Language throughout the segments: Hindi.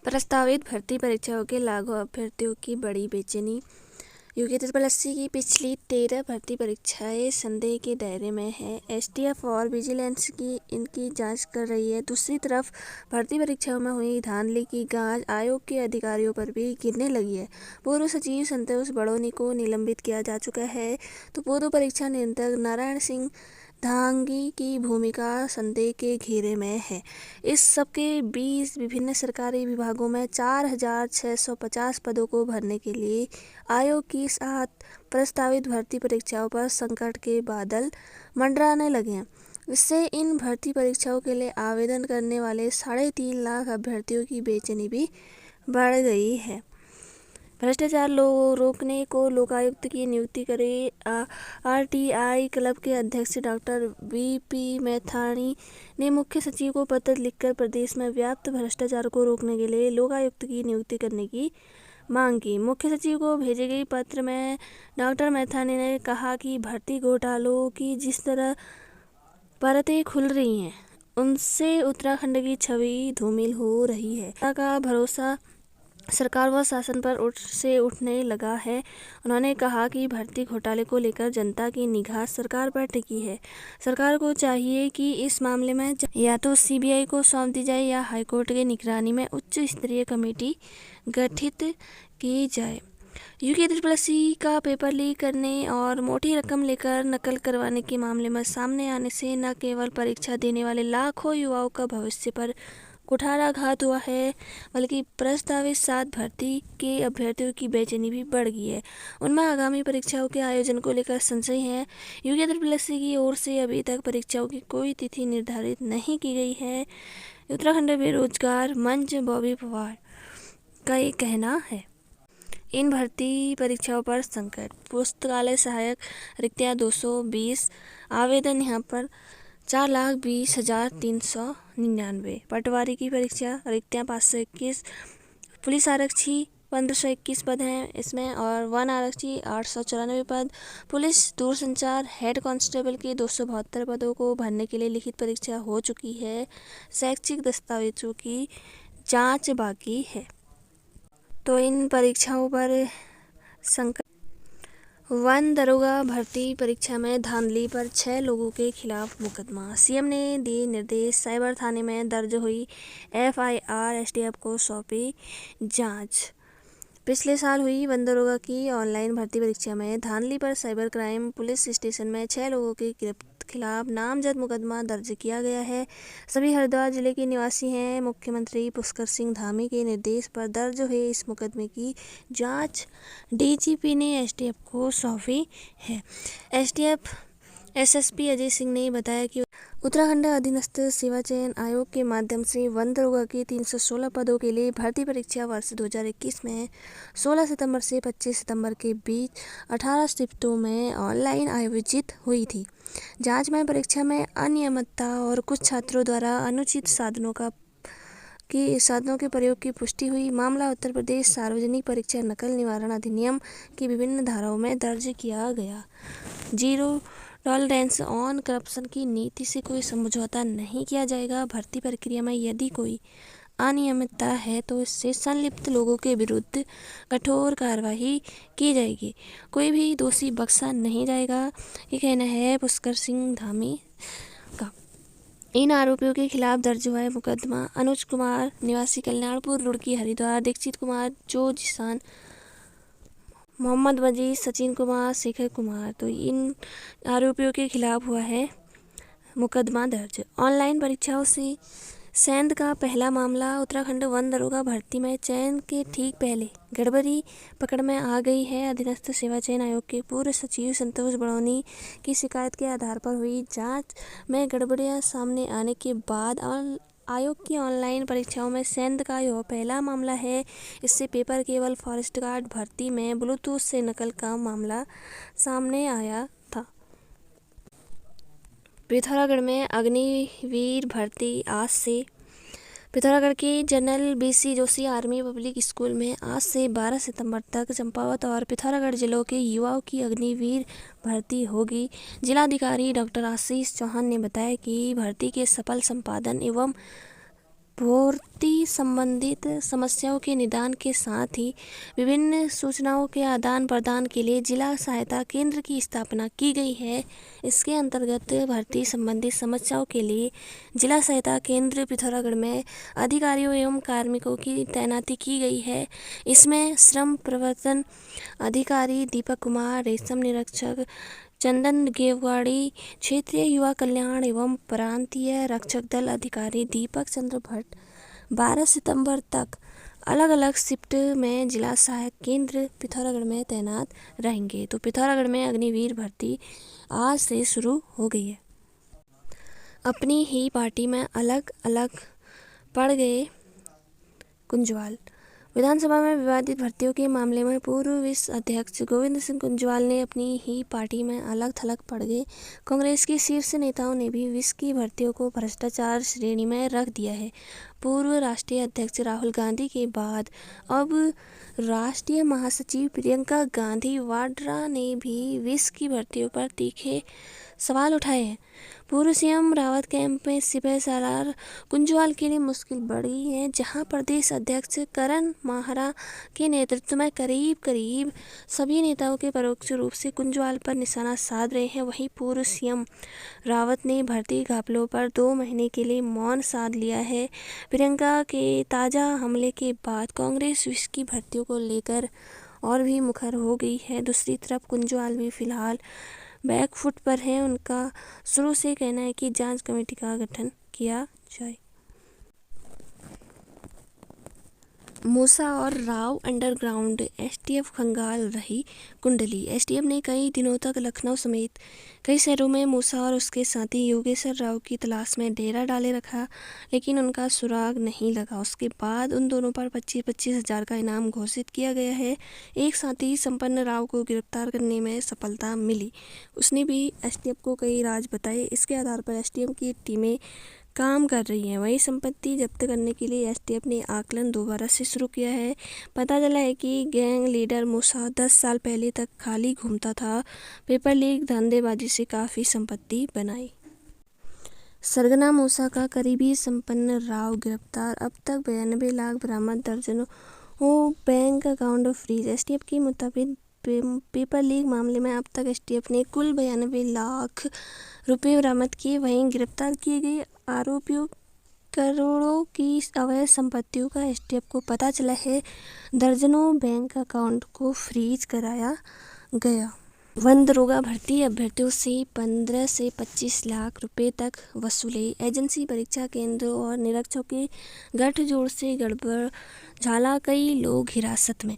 प्रस्तावित भर्ती परीक्षाओं के लागू अभ्यर्थियों की बड़ी बेचैनी। यूके 80 की पिछली 13 भर्ती परीक्षाएं संदेह के दायरे में है। एसटीएफ और विजिलेंस की इनकी जांच कर रही है। दूसरी तरफ भर्ती परीक्षाओं में हुई धांधली की गाज आयोग के अधिकारियों पर भी गिरने लगी है। पूर्व सचिव संतोष बड़ोनी को निलंबित किया जा चुका है, तो पूर्व परीक्षा नियंत्रक नारायण सिंह धांगी की भूमिका संदेह के घेरे में है। इस सबके बीच विभिन्न सरकारी विभागों में 4,650 पदों को भरने के लिए आयोग की 7 प्रस्तावित भर्ती परीक्षाओं पर संकट के बादल मंडराने लगे हैं। इससे इन भर्ती परीक्षाओं के लिए आवेदन करने वाले 3.5 लाख अभ्यर्थियों की बेचैनी भी बढ़ गई है। भ्रष्टाचार रोकने को लोकायुक्त की नियुक्ति करे। आरटीआई क्लब के अध्यक्ष डॉक्टर बीपी मैथानी ने मुख्य सचिव को पत्र लिखकर प्रदेश में व्याप्त भ्रष्टाचार को रोकने के लिए लोकायुक्त की नियुक्ति करने की मांग की। मुख्य सचिव को भेजे गए पत्र में डॉक्टर मैथानी ने कहा कि भर्ती घोटालों की जिस तरह परतें खुल रही हैं, उनसे उत्तराखंड की छवि धूमिल हो रही है। का भरोसा सरकार व शासन पर उठने लगा है। उन्होंने कहा कि भर्ती घोटाले को लेकर जनता की निगाह सरकार पर टिकी है। सरकार को चाहिए कि इस मामले में या तो सीबीआई को सौंप दी जाए या हाईकोर्ट की निगरानी में उच्च स्तरीय कमेटी गठित की जाए। यूके 80 का पेपर लीक करने और मोटी रकम लेकर नकल करवाने के मामले में सामने आने से न केवल परीक्षा देने वाले लाखों युवाओं का भविष्य पर कुठाराघात हुआ है, बल्कि प्रस्तावित 7 भर्ती के अभ्यर्थियों की बेचैनी भी बढ़ गई है। उनमें आगामी परीक्षाओं के आयोजन को लेकर संशय है। यूके 80 की ओर से अभी तक परीक्षाओं की कोई तिथि निर्धारित नहीं की गई है। उत्तराखंड बेरोजगार मंच बॉबी पवार का ये कहना है। इन भर्ती परीक्षाओं पर संकट। पुस्तकालय सहायक रिक्तियाँ 220, आवेदन यहाँ पर 4,20,399। पटवारी की परीक्षा रिक्तियाँ 521, पुलिस आरक्षी 1521 पद हैं इसमें, और वन आरक्षी 894 पद। पुलिस दूरसंचार हेड कांस्टेबल के 272 पदों को भरने के लिए लिखित परीक्षा हो चुकी है। शैक्षिक दस्तावेजों की जांच बाकी है। तो इन परीक्षाओं पर संकट। वन दरोगा भर्ती परीक्षा में धांधली पर 6 लोगों के खिलाफ मुकदमा। सीएम ने दिए निर्देश। साइबर थाने में दर्ज हुई एफआईआर, एसटीएफ को सौंपी जांच। पिछले साल हुई वन दरोगा की ऑनलाइन भर्ती परीक्षा में धांधली पर साइबर क्राइम पुलिस स्टेशन में 6 लोगों के खिलाफ नामजद मुकदमा दर्ज किया गया है। सभी हरिद्वार जिले के निवासी हैं। मुख्यमंत्री पुष्कर सिंह धामी के निर्देश पर दर्ज हुए इस मुकदमे की जांच डीजीपी ने एसटीएफ को सौंपी है। एसटीएफ एसएसपी अजय सिंह ने बताया कि उत्तराखंड अधीनस्थ सेवा चयन आयोग के माध्यम से वन दरोगा की 316 पदों के लिए भर्ती परीक्षा वर्ष 2021 में 16 सितंबर से 25 सितंबर के बीच 18 शिफ्टों में ऑनलाइन आयोजित हुई थी। जांच में परीक्षा में अनियमितता और कुछ छात्रों द्वारा अनुचित साधनों के प्रयोग की पुष्टि हुई। मामला उत्तर प्रदेश सार्वजनिक परीक्षा नकल निवारण अधिनियम की विभिन्न धाराओं में दर्ज किया गया। जीरो टॉलरेंस ऑन करप्शन की नीति से कोई समझौता नहीं किया जाएगा। भर्ती प्रक्रिया में यदि कोई अनियमितता है तो इससे संलिप्त लोगों के विरुद्ध कठोर कार्रवाई की जाएगी। कोई भी दोषी बख्शा नहीं जाएगा, ये कहना है पुष्कर सिंह धामी का। इन आरोपियों के खिलाफ दर्ज हुआ है मुकदमा। अनुज कुमार निवासी कल्याणपुर, रुड़की, हरिद्वार, दीक्षित कुमार, जो जिसान, मोहम्मद मजीद, सचिन कुमार, शेखर कुमार, तो इन आरोपियों के खिलाफ हुआ है मुकदमा दर्ज। ऑनलाइन परीक्षाओं से सेंध का पहला मामला। उत्तराखंड वन दरोगा भर्ती में चयन के ठीक पहले गड़बड़ी पकड़ में आ गई है। अधीनस्थ सेवा चयन आयोग के पूर्व सचिव संतोष बड़ोनी की शिकायत के आधार पर हुई जांच में गड़बड़ियां सामने आने के बाद आयोग की ऑनलाइन परीक्षाओं में सेंध का यह पहला मामला है। इससे पेपर केवल फॉरेस्ट गार्ड भर्ती में ब्लूटूथ से नकल का मामला सामने आया था। पिथौरागढ़ में अग्निवीर भर्ती आज से। पिथौरागढ़ के general BC Joshi army public school में आज से 12 सितंबर तक चंपावत और पिथौरागढ़ जिलों के युवाओं की अग्निवीर भर्ती होगी। जिलाधिकारी डॉक्टर आशीष चौहान ने बताया कि भर्ती के सफल संपादन एवं भर्ती संबंधित समस्याओं के निदान के साथ ही विभिन्न सूचनाओं के आदान प्रदान के लिए जिला सहायता केंद्र की स्थापना की गई है। इसके अंतर्गत भर्ती संबंधित समस्याओं के लिए जिला सहायता केंद्र पिथौरागढ़ में अधिकारियों एवं कार्मिकों की तैनाती की गई है। इसमें श्रम प्रवर्तन अधिकारी दीपक कुमार, रेशम निरीक्षक चंदन गेववाड़ी, क्षेत्रीय युवा कल्याण एवं प्रांतीय रक्षक दल अधिकारी दीपक चंद्र भट्ट 12 सितंबर तक अलग अलग शिफ्ट में जिला सहायक केंद्र पिथौरागढ़ में तैनात रहेंगे। तो पिथौरागढ़ में अग्निवीर भर्ती आज से शुरू हो गई है। अपनी ही पार्टी में अलग अलग पड़ गए कुंजवाल। विधानसभा में विवादित भर्तियों के मामले में पूर्व विस अध्यक्ष गोविंद सिंह कुंजवाल ने अपनी ही पार्टी में अलग थलग पड़ गए। कांग्रेस के शीर्ष नेताओं ने भी विस की भर्तियों को भ्रष्टाचार श्रेणी में रख दिया है। पूर्व राष्ट्रीय अध्यक्ष राहुल गांधी के बाद अब राष्ट्रीय महासचिव प्रियंका गांधी वाड्रा ने भी विस की भर्तियों पर तीखे सवाल उठाए हैं। पूर्व सीएम रावत कैंप में सिपह सालार कुंजवाल के लिए मुश्किल बढ़ी है, जहां प्रदेश अध्यक्ष करण माहरा के नेतृत्व में करीब करीब सभी नेताओं के परोक्ष रूप से कुंजवाल पर निशाना साध रहे हैं। वहीं पूर्व सीएम रावत ने भर्ती घपलों पर 2 महीने के लिए मौन साध लिया है। प्रियंका के ताज़ा हमले के बाद कांग्रेस विस की भर्तियों को लेकर और भी मुखर हो गई है। दूसरी तरफ कुंजवाल भी फिलहाल बैकफुट पर हैं। उनका शुरू से कहना है कि जांच कमेटी का गठन किया जाए। मूसा और राव अंडरग्राउंड एसटीएफ खंगाल रही कुंडली। एसटीएफ ने कई दिनों तक लखनऊ समेत कई शहरों में मूसा और उसके साथी योगेश्वर राव की तलाश में डेरा डाले रखा, लेकिन उनका सुराग नहीं लगा। उसके बाद उन दोनों पर 25-25 हज़ार का इनाम घोषित किया गया है। एक साथी संपन्न राव को गिरफ्तार करने में सफलता मिली। उसने भी एसटीएफ को कई राज बताए। इसके आधार पर एसटीएफ की टीमें काम कर रही हैं। वहीं संपत्ति जब्त करने के लिए एसटीएफ ने आकलन दोबारा से शुरू किया है। पता चला है कि गैंग लीडर मूसा 10 साल पहले तक खाली घूमता था। पेपर लीक धंधेबाजी से काफ़ी संपत्ति बनाई। सरगना मूसा का करीबी संपन्न राव गिरफ्तार। अब तक 92 लाख बरामद, दर्जनों बैंक अकाउंट फ्रीज। एसटीएफ के मुताबिक पेपर लीक मामले में अब तक एसटीएफ ने कुल 92 लाख रुपए बरामद किए। वहीं गिरफ्तार किए गए आरोपियों करोड़ों की अवैध संपत्तियों का एसटीएफ को पता चला है। दर्जनों बैंक अकाउंट को फ्रीज कराया गया। वन दरोगा भर्ती अभ्यर्थियों से 15 से 25 लाख रुपए तक वसूले। एजेंसी परीक्षा केंद्रों और निरीक्षकों के गठजोड़ से गड़बड़ झाला, कई लोग हिरासत में।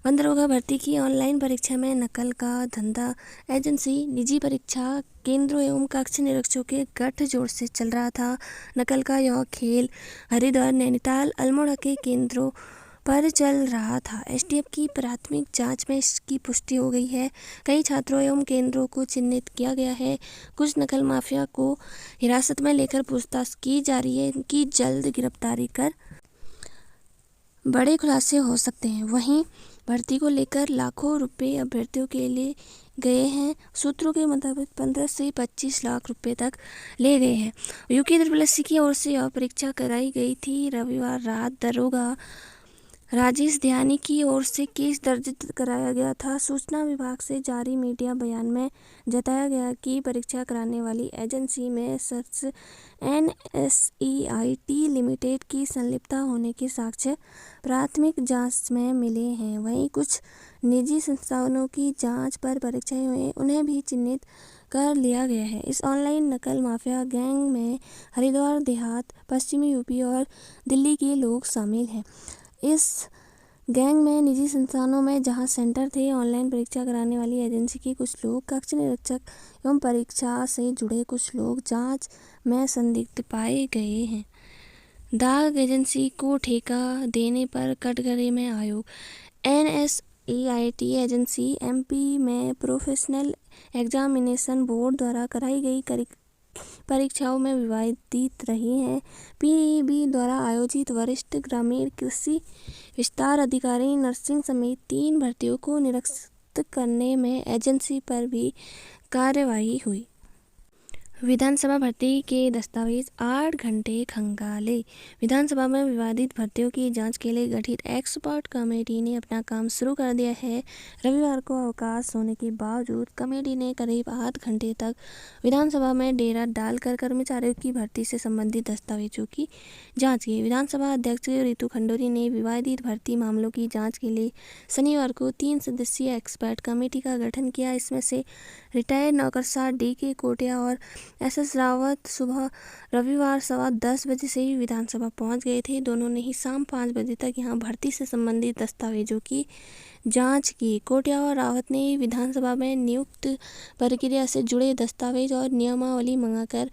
वन दरोगा भर्ती की ऑनलाइन परीक्षा में नकल का धंधा एजेंसी, निजी परीक्षा केंद्रों एवं कक्ष निरीक्षकों के गठजोड़ से चल रहा था। नकल का यह खेल हरिद्वार, नैनीताल, अल्मोड़ा के केंद्रों पर चल रहा था। एसटीएफ की प्राथमिक जांच में इसकी पुष्टि हो गई है। कई छात्रों एवं केंद्रों को चिन्हित किया गया है। कुछ नकल माफिया को हिरासत में लेकर पूछताछ की जा रही है। इनकी जल्द गिरफ्तारी कर बड़े खुलासे हो सकते हैं। वहीं भर्ती को लेकर लाखों रुपए अभ्यर्थियों के लिए गए हैं। सूत्रों के मुताबिक 15 से 25 लाख रुपए तक ले गए हैं। यूके SSSC की ओर से यह परीक्षा कराई गई थी। रविवार रात दरोगा राजेश ध्यानी की ओर से केस दर्ज कराया गया था। सूचना विभाग से जारी मीडिया बयान में जताया गया कि परीक्षा कराने वाली एजेंसी में शख्स NSEIT लिमिटेड की संलिप्तता होने के साक्ष्य प्राथमिक जांच में मिले हैं। वहीं कुछ निजी संस्थानों की जांच पर परीक्षाएं हुई, उन्हें भी चिन्हित कर लिया गया है। इस ऑनलाइन नकल माफिया गैंग में हरिद्वार देहात, पश्चिमी यूपी और दिल्ली के लोग शामिल हैं। इस गैंग में निजी संस्थानों में जहां सेंटर थे, ऑनलाइन परीक्षा कराने वाली एजेंसी के कुछ लोग, कक्ष निरीक्षक एवं परीक्षा से जुड़े कुछ लोग जांच में संदिग्ध पाए गए हैं। दाग एजेंसी को ठेका देने पर कटघरे में आयोग। NSEIT एजेंसी MP में प्रोफेशनल एग्जामिनेशन बोर्ड द्वारा कराई गई परीक्षाओं में विवादित रही है। PEB द्वारा आयोजित वरिष्ठ ग्रामीण कृषि विस्तार अधिकारी, नर्सिंग समेत 3 भर्तियों को निरस्त करने में एजेंसी पर भी कार्रवाई हुई। विधानसभा भर्ती के दस्तावेज 8 घंटे खंगाले। विधानसभा में विवादित भर्तियों की जांच के लिए गठित एक्सपर्ट कमेटी ने अपना काम शुरू कर दिया है। रविवार को अवकाश होने के बावजूद कमेटी ने करीब 8 घंटे तक विधानसभा में डेरा डालकर कर्मचारियों की भर्ती से संबंधित दस्तावेजों की जाँच की। विधानसभा अध्यक्ष रितु खंडूरी ने विवादित भर्ती मामलों की जाँच के लिए शनिवार को 3 सदस्यीय एक्सपर्ट कमेटी का गठन किया। इसमें से रिटायर्ड नौकरशाह DK कोटिया और SS रावत सुबह रविवार 10:15 बजे से ही विधानसभा पहुंच गए थे। दोनों ने ही शाम 5 बजे तक यहां भर्ती से संबंधित दस्तावेजों की जांच की। कोटिया और रावत ने विधानसभा में नियुक्त प्रक्रिया से जुड़े दस्तावेज और नियमावली मंगाकर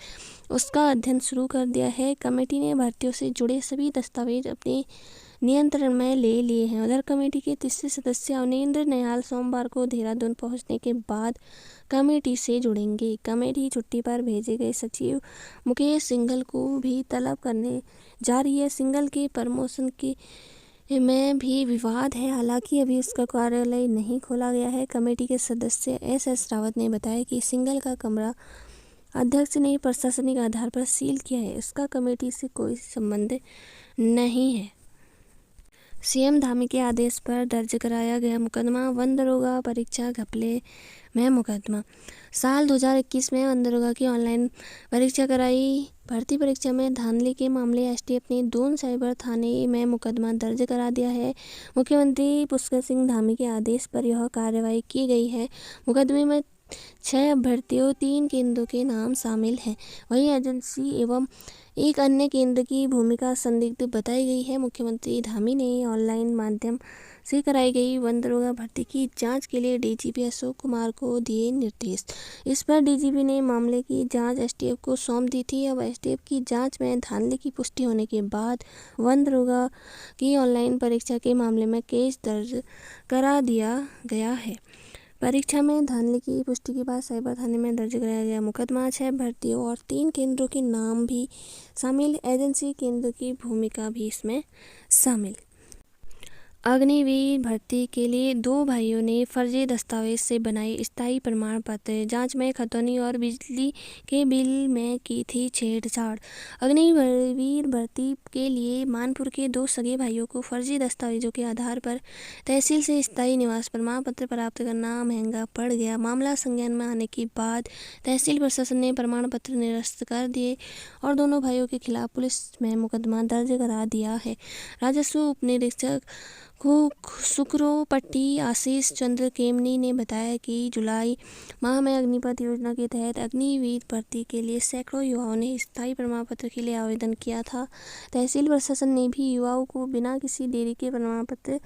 उसका अध्ययन शुरू कर दिया है। कमेटी ने भर्तियों से जुड़े सभी दस्तावेज अपने नियंत्रण में ले लिए हैं। उधर कमेटी के तीसरे सदस्य अवनेंद्र निहाल सोमवार को देहरादून पहुंचने के बाद कमेटी से जुड़ेंगे। कमेटी छुट्टी पर भेजे गए सचिव मुकेश सिंघल को भी तलब करने जा रही है। सिंघल के प्रमोशन के में भी विवाद है, हालांकि अभी उसका कार्यालय नहीं खोला गया है। कमेटी के सदस्य SS रावत ने बताया कि सिंघल का कमरा अध्यक्ष ने प्रशासनिक आधार पर सील किया है, इसका कमेटी से कोई संबंध नहीं है। CM धामी के आदेश पर दर्ज कराया गया मुकदमा। वन दरोगा परीक्षा घपले में मुकदमा। साल 2021 में वन दरोगा की ऑनलाइन परीक्षा कराई भर्ती परीक्षा में धांधली के मामले STF ने दून साइबर थाने में मुकदमा दर्ज करा दिया है। मुख्यमंत्री पुष्कर सिंह धामी के आदेश पर यह कार्रवाई की गई है। मुकदमे में 6 अभ्यर्थियों 3 केंद्रों के नाम शामिल हैं। वहीं एजेंसी एवं एक अन्य केंद्र की भूमिका संदिग्ध बताई गई है। मुख्यमंत्री धामी ने ऑनलाइन माध्यम से कराई गई वन दरोगा भर्ती की जांच के लिए DGP अशोक कुमार को दिए निर्देश। इस पर DGP ने मामले की जांच STF को सौंप दी थी। अब STF की जांच में धांधली की पुष्टि होने के बाद वन दरोगा की ऑनलाइन परीक्षा के मामले में केस दर्ज करा दिया गया है। परीक्षा में धांधली की पुष्टि के बाद साइबर थाने में दर्ज कराया गया मुकदमा। 6 भर्तियों और 3 केंद्रों के नाम भी शामिल, एजेंसी केंद्र की भूमिका भी इसमें शामिल। अग्निवीर भर्ती के लिए 2 भाइयों ने फर्जी दस्तावेज से बनाए स्थायी प्रमाण पत्र। जांच में खतौनी और बिजली के बिल में की थी छेड़छाड़। अग्निवीर भर्ती के लिए मानपुर के 2 सगे भाइयों को फर्जी दस्तावेजों के आधार पर तहसील से स्थायी निवास प्रमाण पत्र प्राप्त करना महंगा पड़ गया। मामला संज्ञान में आने के बाद तहसील प्रशासन ने प्रमाण पत्र निरस्त कर दिए और दोनों भाइयों के खिलाफ पुलिस में मुकदमा दर्ज करा दिया है। राजस्व उप निरीक्षक सुकरोपट्टी आशीष चंद्र केमनी ने बताया कि जुलाई माह में अग्निपथ योजना के तहत अग्निवीर भर्ती के लिए सैकड़ों युवाओं ने स्थायी प्रमाण पत्र के लिए आवेदन किया था। तहसील प्रशासन ने भी युवाओं को बिना किसी देरी के प्रमाण पत्र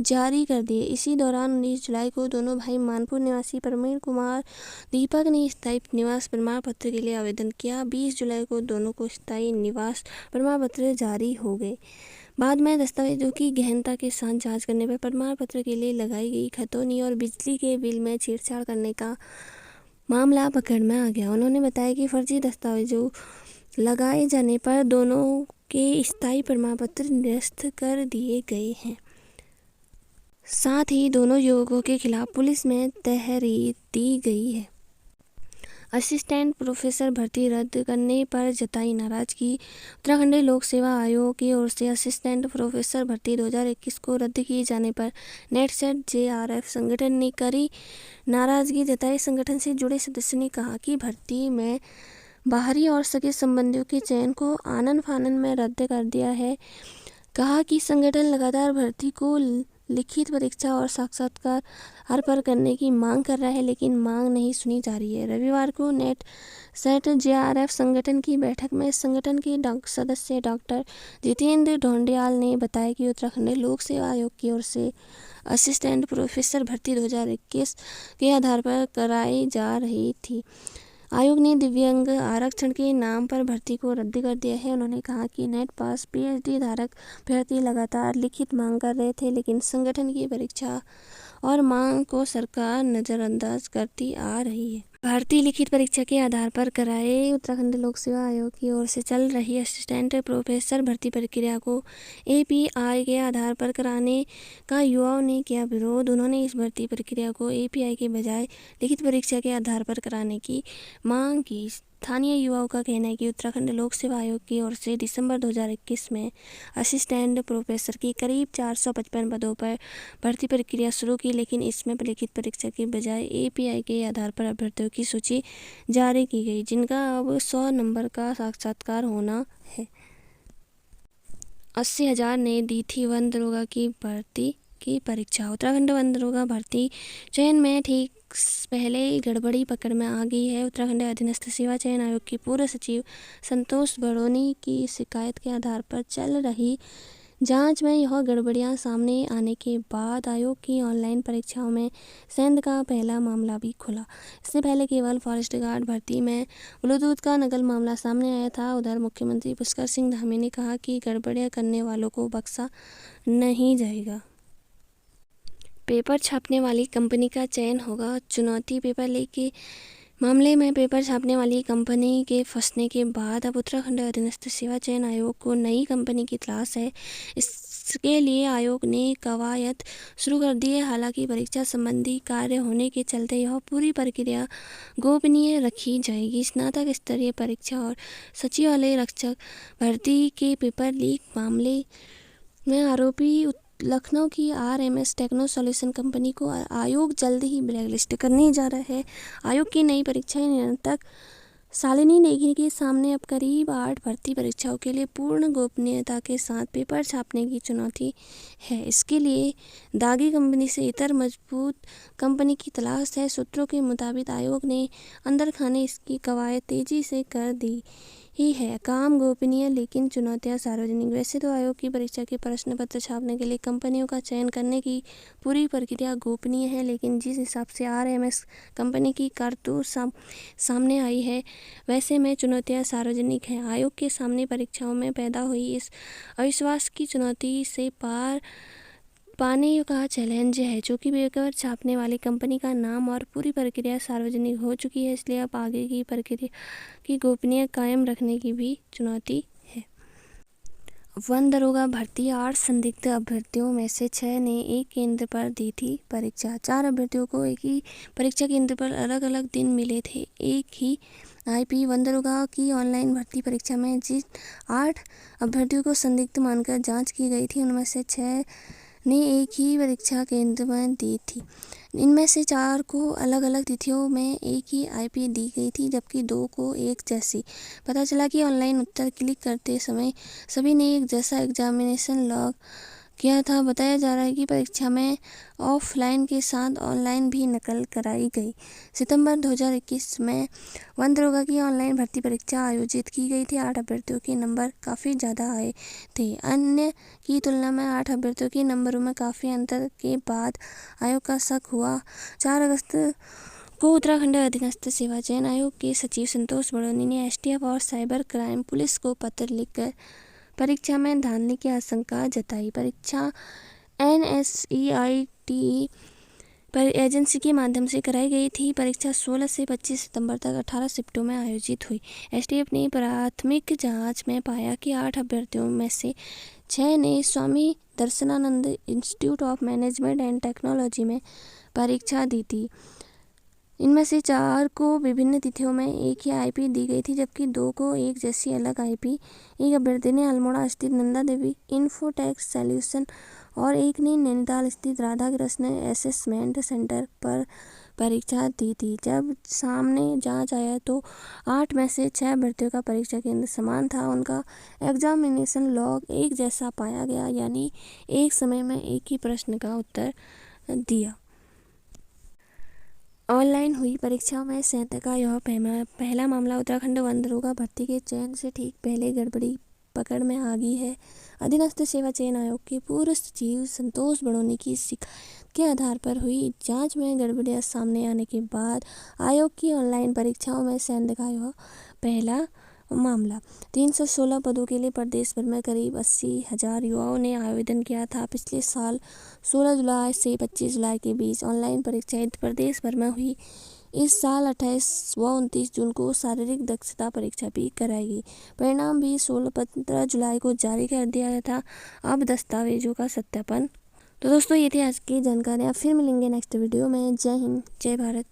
जारी कर दिए। इसी दौरान 19 जुलाई को दोनों भाई मानपुर निवासी प्रवीण कुमार दीपक ने स्थायी निवास प्रमाण पत्र के लिए आवेदन किया। 20 जुलाई को दोनों को स्थायी निवास प्रमाण पत्र जारी हो गए। बाद में दस्तावेजों की गहनता के साथ जांच करने पर प्रमाण पत्र के लिए लगाई गई खतौनी और बिजली के बिल में छेड़छाड़ करने का मामला पकड़ में आ गया। उन्होंने बताया कि फर्जी दस्तावेजों लगाए जाने पर दोनों के स्थायी प्रमाण पत्र निरस्त कर दिए गए हैं। साथ ही दोनों युवकों के खिलाफ पुलिस में तहरीर दी गई है। असिस्टेंट प्रोफेसर भर्ती रद्द करने पर जताई नाराजगी। उत्तराखंड लोक सेवा आयोग की ओर से असिस्टेंट प्रोफेसर भर्ती 2021 को रद्द किए जाने पर नेटसेट JRF संगठन ने कड़ी नाराजगी जताई। संगठन से जुड़े सदस्यों ने कहा कि भर्ती में बाहरी और सगे संबंधियों के चयन को आनन फानन में रद्द कर दिया है। कहा कि संगठन लगातार भर्ती को लिखित परीक्षा और साक्षात्कार हर पर करने की मांग कर रहा है, लेकिन मांग नहीं सुनी जा रही है। रविवार को नेटसेट JRF संगठन की बैठक में संगठन के सदस्य डॉक्टर जितेंद्र ढोंडियाल ने बताया कि उत्तराखंड लोक सेवा आयोग की ओर से असिस्टेंट प्रोफेसर भर्ती 2021 के आधार पर कराई जा रही थी। आयोग ने दिव्यांग आरक्षण के नाम पर भर्ती को रद्द कर दिया है। उन्होंने कहा कि नेट पास PhD धारक अभ्यर्थी लगातार लिखित मांग कर रहे थे, लेकिन संगठन की परीक्षा और मांग को सरकार नज़रअंदाज करती आ रही है। भर्ती लिखित परीक्षा के आधार पर कराए उत्तराखंड लोक सेवा आयोग की ओर से चल रही असिस्टेंट प्रोफेसर भर्ती प्रक्रिया को API के आधार पर कराने का युवाओं ने किया विरोध। उन्होंने इस भर्ती प्रक्रिया को API के बजाय लिखित परीक्षा के आधार पर कराने की मांग की। स्थानीय युवाओं का कहना है कि उत्तराखंड लोक सेवा आयोग की ओर से दिसंबर 2021 में असिस्टेंट प्रोफेसर की करीब 455 पदों पर भर्ती प्रक्रिया शुरू की, लेकिन इसमें लिखित परीक्षा के बजाय API के आधार पर अभ्यर्थियों की सूची जारी की गई, जिनका अब 100 नंबर का साक्षात्कार होना है। 80,000 ने दी थी वन दरोगा की भर्ती की परीक्षा। उत्तराखंड वन दरोगा भर्ती चयन में ठीक पहले ही गड़बड़ी पकड़ में आ गई है। उत्तराखंड अधीनस्थ सेवा चयन आयोग के पूर्व सचिव संतोष बड़ोनी की शिकायत के आधार पर चल रही जांच में यह गड़बड़ियां सामने आने के बाद आयोग की ऑनलाइन परीक्षाओं में सेंध का पहला मामला भी खुला। इससे पहले केवल फॉरेस्ट गार्ड भर्ती में ब्लूटूथ का नकल मामला सामने आया था। उधर मुख्यमंत्री पुष्कर सिंह धामी ने कहा कि गड़बड़ियां करने वालों को बख्शा नहीं जाएगा। पेपर छापने वाली कंपनी का चयन होगा चुनौती। पेपर लीक के मामले में पेपर छापने वाली कंपनी के फंसने के बाद अब उत्तराखंड अधीनस्थ सेवा चयन आयोग को नई कंपनी की तलाश है। इसके लिए आयोग ने कवायद शुरू कर दी है। हालांकि परीक्षा संबंधी कार्य होने के चलते यह पूरी प्रक्रिया गोपनीय रखी जाएगी। स्नातक स्तरीय परीक्षा और सचिवालय रक्षक भर्ती के पेपर लीक मामले में आरोपी लखनऊ की RMS टेक्नो सॉल्यूशन कंपनी को आयोग जल्द ही ब्लैकलिस्ट करने जा रहा है। आयोग की नई परीक्षाएं निरंतर शालिनी नेगी के सामने अब करीब 8 भर्ती परीक्षाओं के लिए पूर्ण गोपनीयता के साथ पेपर छापने की चुनौती है। इसके लिए दागी कंपनी से इतर मजबूत कंपनी की तलाश है। सूत्रों के मुताबिक आयोग ने अंदर खाने इसकी कवायद तेजी से कर दी ही है। काम गोपनीय लेकिन चुनौतियां सार्वजनिक। वैसे तो आयोग की परीक्षा के प्रश्न पत्र छापने के लिए कंपनियों का चयन करने की पूरी प्रक्रिया गोपनीय है, लेकिन जिस हिसाब से RMS कंपनी की करतूत सामने आई है, वैसे में चुनौतियां सार्वजनिक हैं। आयोग के सामने परीक्षाओं में पैदा हुई इस अविश्वास की चुनौती से पार पाने का चैलेंज है, चूँकि पेपर छापने वाली कंपनी का नाम और पूरी प्रक्रिया सार्वजनिक हो चुकी है। इसलिए अब आगे की प्रक्रिया की गोपनीय कायम रखने की भी चुनौती है। वन दरोगा भर्ती 8 संदिग्ध अभ्यर्थियों में से 6 ने एक केंद्र पर दी थी परीक्षा। 4 अभ्यर्थियों को एक ही परीक्षा केंद्र पर अलग अलग दिन मिले थे। एक ही IP वन दरोगा की ऑनलाइन भर्ती परीक्षा में जिन 8 अभ्यर्थियों को संदिग्ध मानकर जांच की गई थी, उनमें से 6 ने एक ही परीक्षा केंद्र में दी थी। इनमें से 4 को अलग अलग तिथियों में एक ही IP दी गई थी, जबकि 2 को एक जैसी। पता चला कि ऑनलाइन उत्तर क्लिक करते समय सभी ने एक जैसा एग्जामिनेशन लॉग किया था। बताया जा रहा है कि परीक्षा में ऑफलाइन के साथ ऑनलाइन भी नकल कराई गई। सितंबर 2021 में वन दरोगा की ऑनलाइन भर्ती परीक्षा आयोजित की गई थी। 8 अभ्यर्थियों के नंबर काफ़ी ज़्यादा आए थे। अन्य की तुलना में 8 अभ्यर्थियों के नंबरों में काफ़ी अंतर के बाद आयोग का शक हुआ। 4 अगस्त को उत्तराखंड अधीनस्थ सेवा चयन आयोग के सचिव संतोष बड़ोनी ने STF और साइबर क्राइम पुलिस को पत्र लिखकर परीक्षा में धांधली की आशंका जताई। परीक्षा NSEIT पर एजेंसी के माध्यम से कराई गई थी। परीक्षा 16 से 25 सितंबर तक 18 शिफ्टों में आयोजित हुई। STF ने प्राथमिक जांच में पाया कि 8 अभ्यर्थियों में से 6 ने Swami Darshananand institute of management and technology में परीक्षा दी थी। इनमें से 4 को विभिन्न तिथियों में एक ही IP दी गई थी, जबकि 2 को एक जैसी अलग IP। एक अभ्यर्थी ने अल्मोड़ा स्थित नंदा देवी इन्फोटेक सॉल्यूशन और एक ने नैनीताल स्थित राधा कृष्ण असेसमेंट सेंटर पर परीक्षा दी थी। जब सामने जांच आया तो 8 में से 6 अभ्यर्थियों का परीक्षा केंद्र समान था। उनका एग्जामिनेशन लॉग एक जैसा पाया गया, यानी एक समय में एक ही प्रश्न का उत्तर दिया। ऑनलाइन हुई परीक्षाओं में सेंध का यह पहला मामला उत्तराखंड वन दरोगा भर्ती के चयन से ठीक पहले गड़बड़ी पकड़ में आ गई है। अधीनस्थ सेवा चयन आयोग के पूर्व सचिव संतोष बड़ोनी की शिकायत के आधार पर हुई जांच में गड़बड़ियां सामने आने के बाद आयोग की ऑनलाइन परीक्षाओं में सेंध का यह पहला मामला। 316 पदों के लिए प्रदेश भर में करीब 80,000 युवाओं ने आवेदन किया था। पिछले साल 16 जुलाई से 25 जुलाई के बीच ऑनलाइन परीक्षाएं प्रदेश भर में हुई। इस साल 28 व 29 जून को शारीरिक दक्षता परीक्षा भी कराएगी। परिणाम भी 16-15 जुलाई को जारी कर दिया गया था। अब दस्तावेजों का सत्यापन। तो दोस्तों, ये थी आज की जानकारियाँ। फिर मिलेंगे नेक्स्ट वीडियो में। जय हिंद, जय भारत।